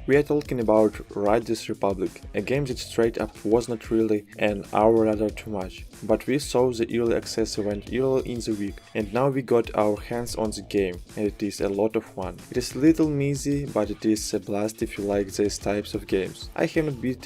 We are talking about Riders Republic, a game that straight up was not really an our radar too much, but we saw the early access event earlier in the week, and now we got our hands on the game, and it is a lot of fun. It is a little messy, but it is a blast if you like these types of games. I have not been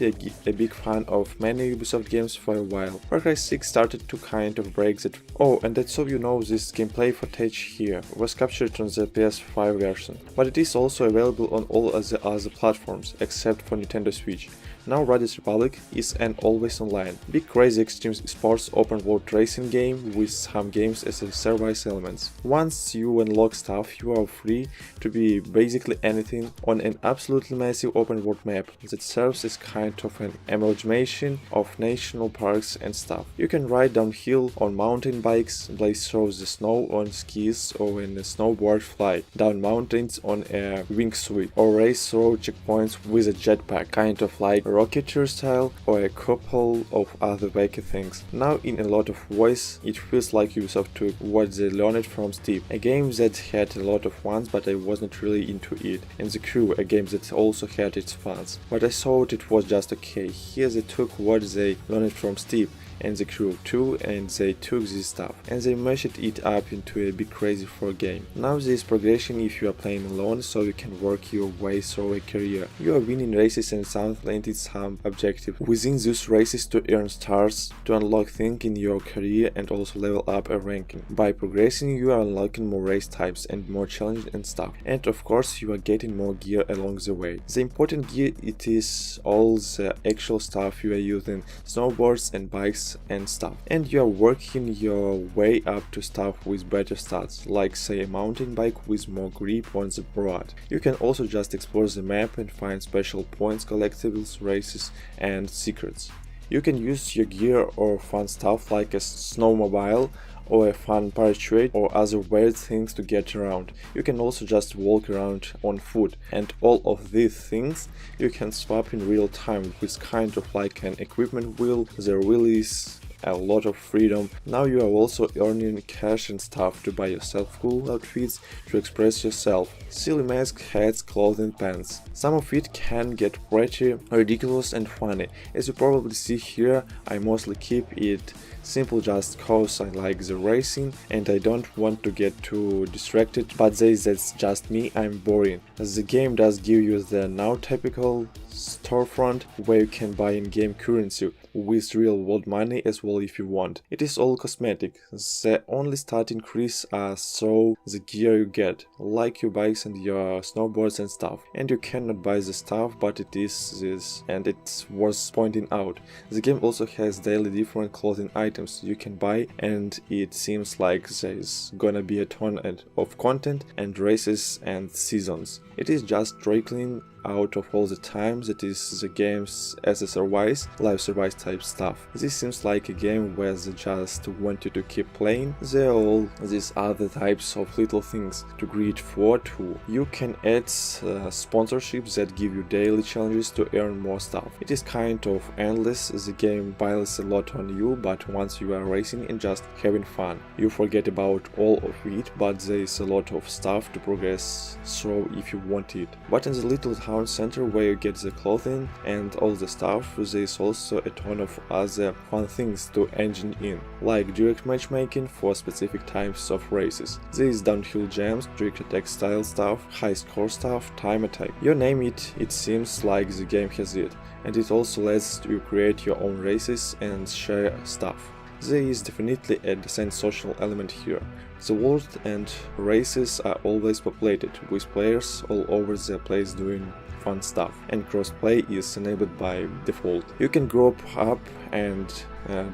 a big fan of many Ubisoft games for a while. Far Cry 6 started to kind of break that. Oh, and that's so you know, this gameplay footage here was captured on the PS5 version, but it is also available on all of the other platforms except for Nintendo Switch. Now Riders Republic is an always online, big crazy extreme sports open world racing game with some games as a service elements. Once you unlock stuff, you are free to be basically anything on an absolutely massive open world map that serves as kind of an amalgamation of national parks and stuff. You can ride downhill on mountain bikes, blaze through the snow on skis or in a snowboard, fly down mountains on a wingsuit, or race through checkpoints with a jetpack, kind of like Rocketeer style, or a couple of other wacky things. Now in a lot of ways it feels like Ubisoft took what they learned from Steep, a game that had a lot of fans but I wasn't really into it, and The Crew, a game that also had its fans, but I thought it was just okay. Here they took what they learned from Steep and The Crew too, and they took this stuff and they mashed it up into a big crazy 4 game. Now there is progression if you are playing alone, so you can work your way through a career. You are winning races and implementing some objective within those races to earn stars, to unlock things in your career and also level up a ranking. By progressing you are unlocking more race types and more challenges and stuff, and of course you are getting more gear along the way. The important gear, it is all the actual stuff you are using, snowboards and bikes and stuff, and you are working your way up to stuff with better stats, like say a mountain bike with more grip on the road. You can also just explore the map and find special points, collectibles, races and secrets. You can use your gear or fun stuff like a snowmobile or a fun parachute or other weird things to get around. You can also just walk around on foot, and all of these things you can swap in real time with kind of like an equipment wheel. There really is a lot of freedom. Now you are also earning cash and stuff to buy yourself cool outfits to express yourself. Silly masks, hats, clothing, pants. Some of it can get pretty ridiculous and funny. As you probably see here, I mostly keep it simple just cause I like the racing and I don't want to get too distracted, but that's just me, I'm boring. The game does give you the now typical storefront where you can buy in-game currency with real world money as well if you want. It is all cosmetic. The only stat increase are so the gear you get, like your bikes and your snowboards and stuff. And you cannot buy the stuff, but it is this, and it's worth pointing out. The game also has daily different clothing items you can buy, and it seems like there's gonna be a ton of content and races and seasons. It is just trickling out of all the time that is the game's as a service, live service type stuff. This seems like a game where they just want you to keep playing. There are all these other types of little things to greet for too. You can add sponsorships that give you daily challenges to earn more stuff. It is kind of endless. The game piles a lot on you, but once you are racing and just having fun, you forget about all of it, but there is a lot of stuff to progress through if you want it. But in the little town center where you get the clothing and all the stuff, there is also a ton of other fun things to engine in, like direct matchmaking for specific types of races. There is downhill jams, trick attack style stuff, high score stuff, time attack. You name it, it seems like the game has it, and it also lets you create your own races and share stuff. There is definitely a decent social element here. The world and races are always populated, with players all over the place doing fun stuff, and crossplay is enabled by default. You can group up and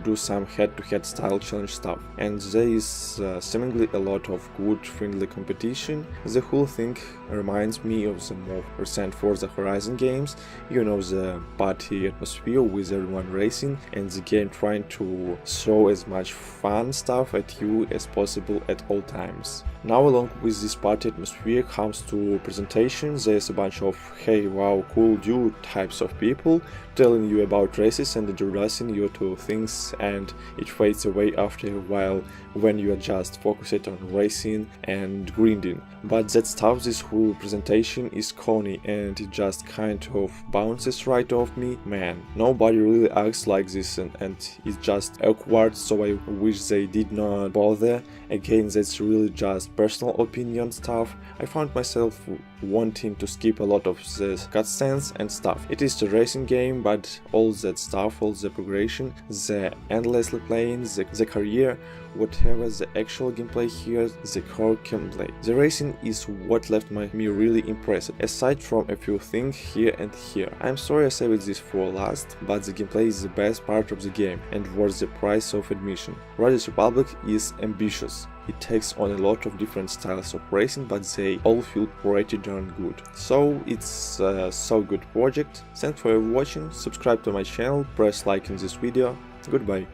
do some head-to-head style challenge stuff, and there is seemingly a lot of good friendly competition. The whole thing reminds me of the more recent Forza Horizon games, you know, the party atmosphere with everyone racing and the game trying to throw as much fun stuff at you as possible at all times. Now along with this party atmosphere comes to presentation. There's a bunch of hey wow cool dude types of people telling you about races and introducing you to things things and it fades away after a while when you are just focused on racing and grinding. But that stuff, this whole presentation is corny and it just kind of bounces right off me. Man, nobody really acts like this and it's just awkward, so I wish they did not bother. Again, that's really just personal opinion stuff. I found myself wanting to skip a lot of the cutscenes and stuff. It is a racing game, but all that stuff, all the progression, the endlessly playing, the career, whatever the actual gameplay here, the core gameplay. The racing is what left me really impressed, aside from a few things here and here. I'm sorry I saved this for last, but the gameplay is the best part of the game and worth the price of admission. Riders Republic is ambitious. It takes on a lot of different styles of racing, but they all feel pretty darn good. So it's a so good project. Thanks for watching, subscribe to my channel, press like in this video. Goodbye.